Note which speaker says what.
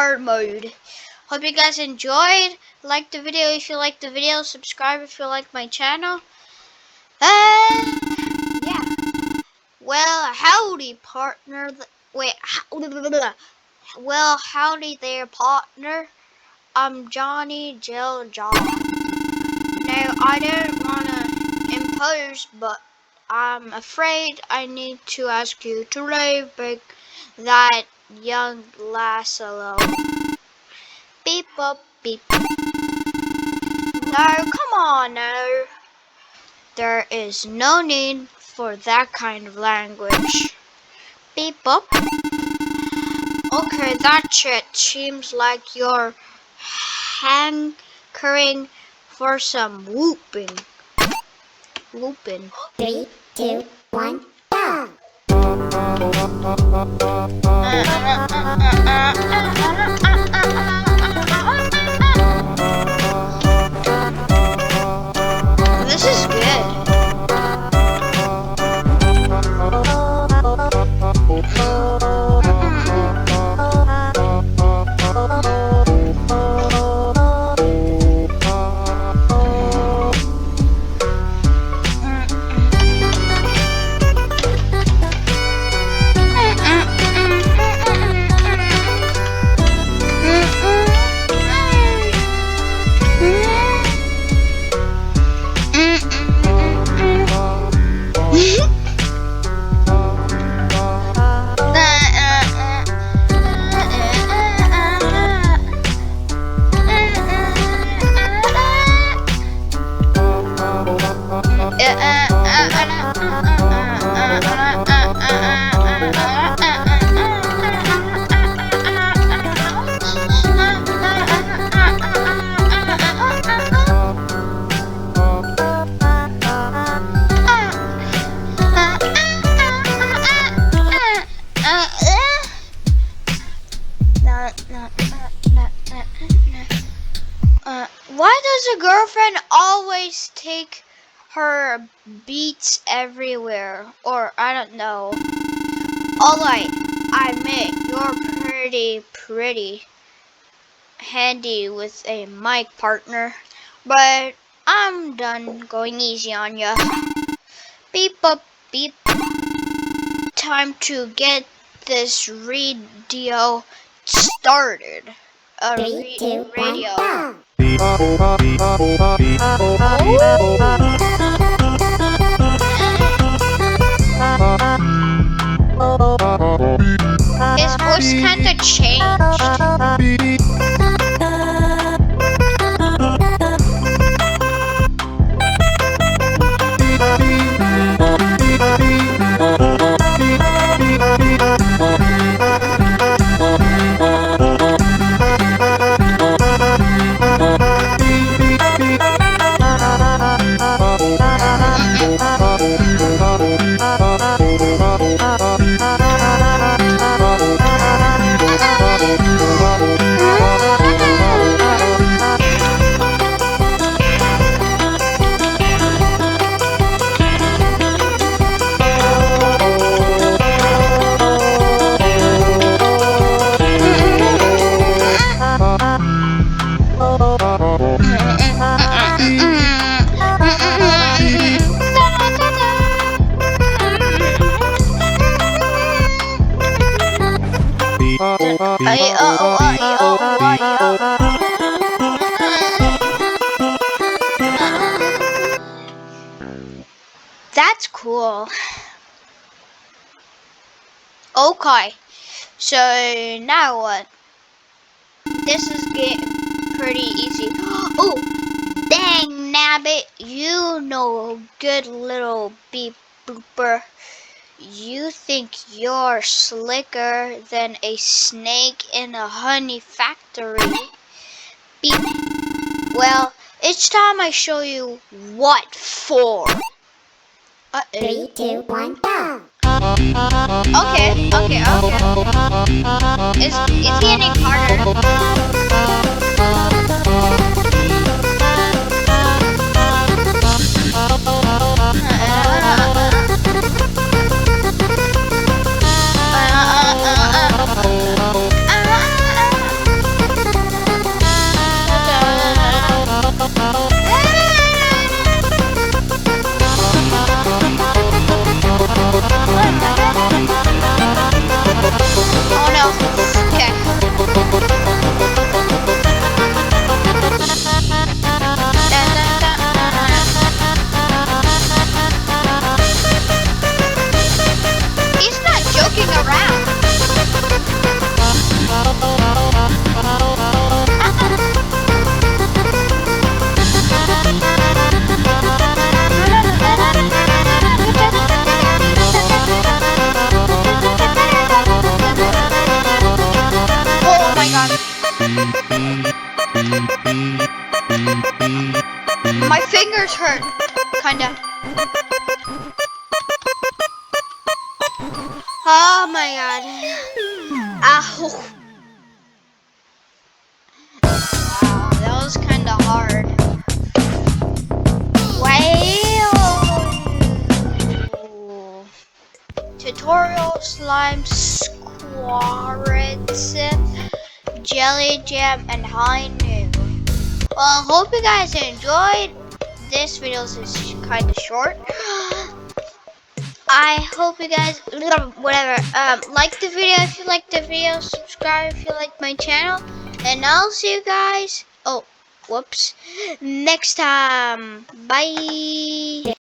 Speaker 1: hard mode. Hope you guys enjoyed. Like the video if you like the video. Subscribe if you like my channel. And yeah. Well, howdy, partner. Well, howdy there, partner. I'm Johnny Jill John. Now, I don't want to impose, but I'm afraid I need to ask you to leave that young lass alone. Beep up, beep. No, come on now. There is no need for that kind of language. Beep up. Okay, that's it. Seems like you're hankering for some whooping. Whooping.
Speaker 2: 3, 2, 1, go!
Speaker 1: This is good. Why does a girlfriend always take her beats everywhere? Or, I don't know. Alright, I admit, you're pretty handy with a mic, partner. But I'm done going easy on ya. Beep up, beep. Time to get this radio started. A
Speaker 2: 3, 2, 1,
Speaker 1: radio.
Speaker 2: go!
Speaker 1: His voice kinda changed. That's cool. Okay, so now what? This is getting pretty easy. Oh, dang nabbit, you know, good little beep booper. You think you're slicker than a snake in a honey factory. Beep. Well, it's time I show you what for.
Speaker 2: 3, 2, 1, go!
Speaker 1: Okay. Is he getting harder? My fingers hurt, kinda. Oh my god. Ow. Wow, that was kinda hard. Wow. Tutorial slime squirrets, jelly jam, and high noon. Well, I hope you guys enjoyed. This video is kind of short. I hope you guys, whatever, like the video if you like the video, subscribe if you like my channel, and I'll see you guys, oh, whoops, next time. Bye.